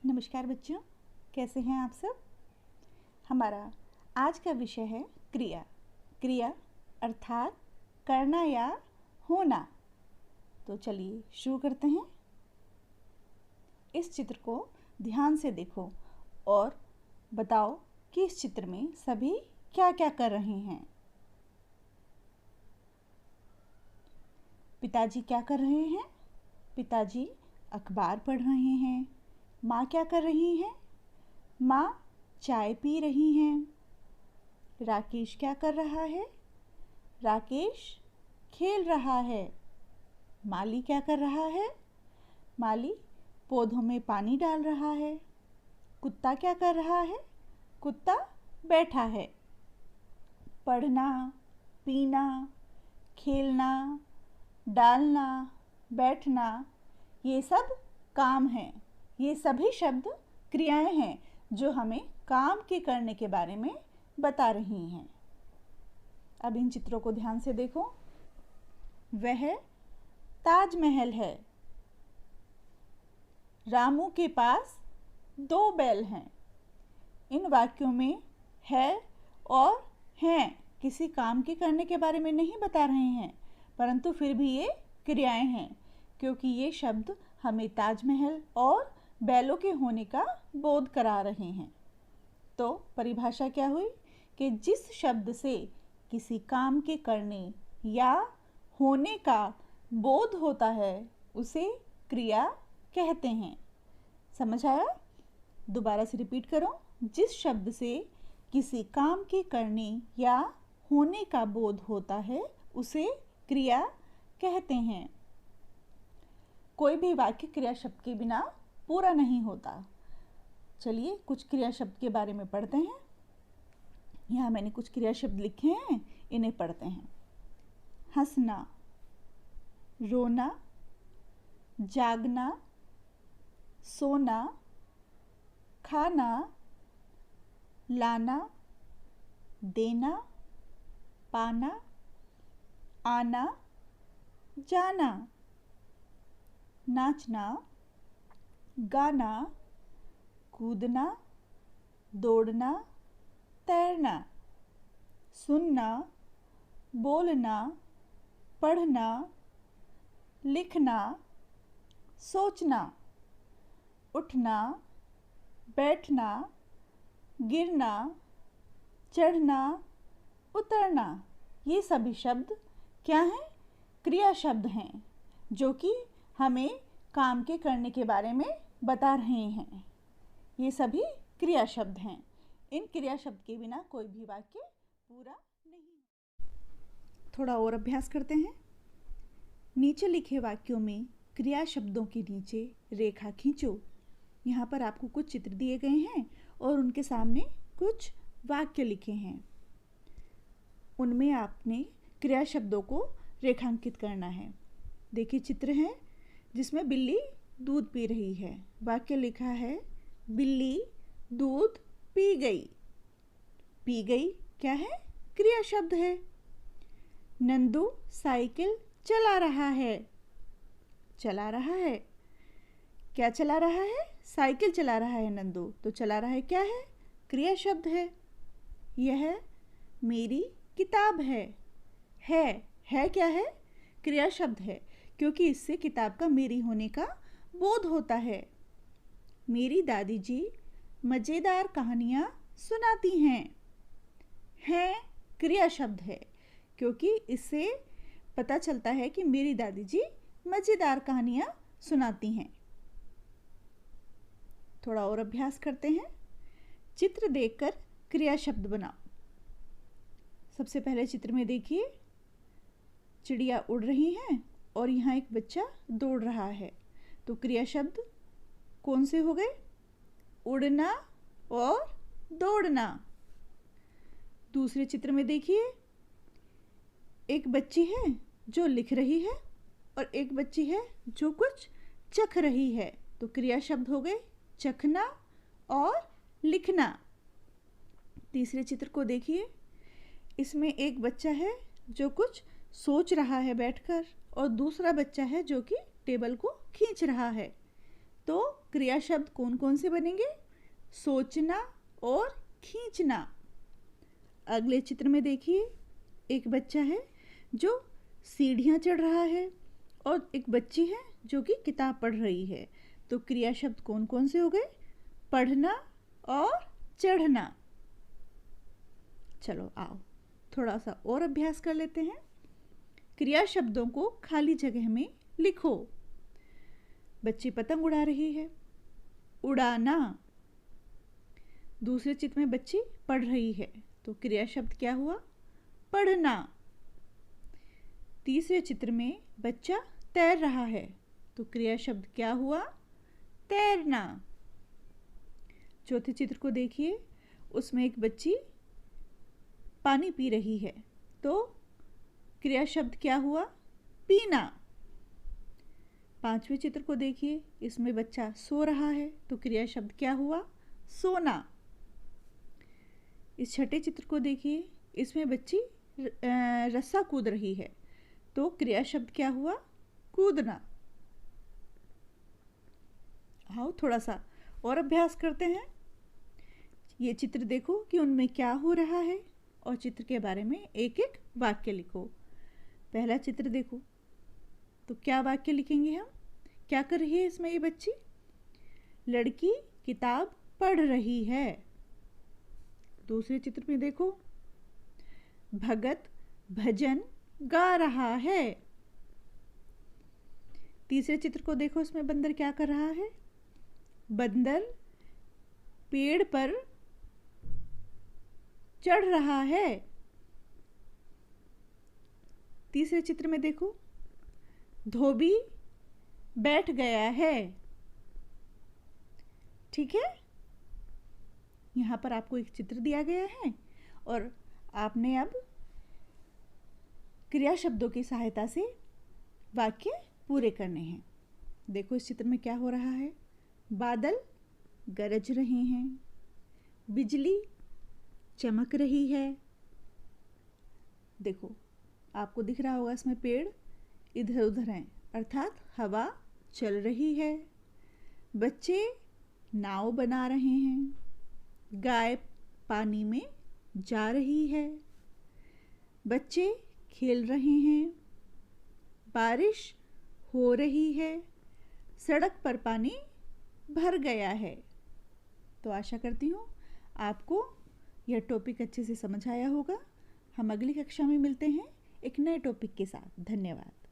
नमस्कार बच्चों, कैसे हैं आप सब। हमारा आज का विषय है क्रिया। क्रिया अर्थात करना या होना। तो चलिए शुरू करते हैं। इस चित्र को ध्यान से देखो और बताओ कि इस चित्र में सभी क्या क्या कर रहे हैं। पिताजी क्या कर रहे हैं? पिताजी अखबार पढ़ रहे हैं। माँ क्या कर रही हैं? माँ चाय पी रही हैं। राकेश क्या कर रहा है? राकेश खेल रहा है। माली क्या कर रहा है? माली पौधों में पानी डाल रहा है। कुत्ता क्या कर रहा है? कुत्ता बैठा है। पढ़ना, पीना, खेलना, डालना, बैठना, ये सब काम हैं। ये सभी शब्द क्रियाएं हैं जो हमें काम के करने के बारे में बता रही हैं। अब इन चित्रों को ध्यान से देखो। वह ताजमहल है। रामू के पास 2 बैल हैं। इन वाक्यों में है और हैं किसी काम के करने के बारे में नहीं बता रहे हैं, परंतु फिर भी ये क्रियाएं हैं क्योंकि ये शब्द हमें ताजमहल और बैलों के होने का बोध करा रहे हैं। तो परिभाषा क्या हुई कि जिस शब्द से किसी काम के करने या होने का बोध होता है उसे क्रिया कहते हैं। समझ आया? दोबारा से रिपीट करो। जिस शब्द से किसी काम के करने या होने का बोध होता है उसे क्रिया कहते हैं। कोई भी वाक्य क्रिया शब्द के बिना पूरा नहीं होता। चलिए कुछ क्रिया शब्द के बारे में पढ़ते हैं। यहाँ मैंने कुछ क्रिया शब्द लिखे हैं, इन्हें पढ़ते हैं। हंसना, रोना, जागना, सोना, खाना, लाना, देना, पाना, आना, जाना, नाचना, गाना, कूदना, दौड़ना, तैरना, सुनना, बोलना, पढ़ना, लिखना, सोचना, उठना, बैठना, गिरना, चढ़ना, उतरना, ये सभी शब्द क्या हैं? क्रिया शब्द हैं जो कि हमें काम के करने के बारे में बता रहे हैं। ये सभी क्रिया शब्द हैं। इन क्रिया शब्द के बिना कोई भी वाक्य पूरा नहीं। थोड़ा और अभ्यास करते हैं। नीचे लिखे वाक्यों में क्रिया शब्दों के नीचे रेखा खींचो। यहाँ पर आपको कुछ चित्र दिए गए हैं और उनके सामने कुछ वाक्य लिखे हैं। उनमें आपने क्रिया शब्दों को रेखांकित करना है। देखिए चित्र है जिसमें बिल्ली दूध पी रही है। वाक्य लिखा है बिल्ली दूध पी गई। पी गई क्या है? क्रिया शब्द है। नंदू साइकिल चला रहा है। चला रहा है क्या? चला रहा है, साइकिल चला रहा है नंदू। तो चला रहा है क्या है? क्रिया शब्द है। यह मेरी किताब है। है क्या है? क्रिया शब्द है क्योंकि इससे किताब का मेरी होने का बोध होता है। मेरी दादी जी मज़ेदार कहानियाँ सुनाती हैं। है क्रिया शब्द है क्योंकि इससे पता चलता है कि मेरी दादी जी मज़ेदार कहानियाँ सुनाती हैं। थोड़ा और अभ्यास करते हैं। चित्र देखकर क्रिया शब्द बनाओ। सबसे पहले चित्र में देखिए चिड़िया उड़ रही हैं और यहाँ एक बच्चा दौड़ रहा है। तो क्रिया शब्द कौन से हो गए? उड़ना और दौड़ना। दूसरे चित्र में देखिए एक बच्ची है जो लिख रही है और एक बच्ची है जो कुछ चख रही है। तो क्रिया शब्द हो गए चखना और लिखना। तीसरे चित्र को देखिए, इसमें एक बच्चा है जो कुछ सोच रहा है बैठकर और दूसरा बच्चा है जो कि टेबल को खींच रहा है। तो क्रिया शब्द कौन कौन से बनेंगे? सोचना और खींचना। अगले चित्र में देखिए, एक बच्चा है जो सीढ़ियाँ चढ़ रहा है और एक बच्ची है जो कि किताब पढ़ रही है। तो क्रिया शब्द कौन कौन से हो गए? पढ़ना और चढ़ना। चलो आओ थोड़ा सा और अभ्यास कर लेते हैं। क्रिया शब्दों को खाली जगह में लिखो। बच्ची पतंग उड़ा रही है, उड़ाना। दूसरे चित्र में बच्ची पढ़ रही है, तो क्रिया शब्द क्या हुआ? पढ़ना। तीसरे चित्र में बच्चा तैर रहा है, तो क्रिया शब्द क्या हुआ? तैरना। चौथे चित्र को देखिए, उसमें एक बच्ची पानी पी रही है, तो क्रिया शब्द क्या हुआ? पीना। पांचवें चित्र को देखिए, इसमें बच्चा सो रहा है, तो क्रिया शब्द क्या हुआ? सोना। इस छठे चित्र को देखिए, इसमें बच्ची रस्सा कूद रही है, तो क्रिया शब्द क्या हुआ? कूदना। आओ थोड़ा सा और अभ्यास करते हैं। ये चित्र देखो कि उनमें क्या हो रहा है और चित्र के बारे में एक एक वाक्य लिखो। पहला चित्र देखो, तो क्या वाक्य लिखेंगे हम? क्या कर रही है इसमें ये बच्ची? लड़की किताब पढ़ रही है। दूसरे चित्र में देखो, भगत भजन गा रहा है। तीसरे चित्र को देखो, इसमें बंदर क्या कर रहा है? बंदर पेड़ पर चढ़ रहा है। तीसरे चित्र में देखो, धोबी बैठ गया है। ठीक है, यहाँ पर आपको एक चित्र दिया गया है और आपने अब क्रिया शब्दों की सहायता से वाक्य पूरे करने हैं। देखो इस चित्र में क्या हो रहा है? बादल गरज रहे हैं, बिजली चमक रही है। देखो आपको दिख रहा होगा इसमें पेड़ इधर उधर हैं, अर्थात हवा चल रही है। बच्चे नाव बना रहे हैं, गाय पानी में जा रही है, बच्चे खेल रहे हैं, बारिश हो रही है, सड़क पर पानी भर गया है। तो आशा करती हूँ आपको यह टॉपिक अच्छे से समझ आया होगा। हम अगली कक्षा में मिलते हैं एक नए टॉपिक के साथ। धन्यवाद।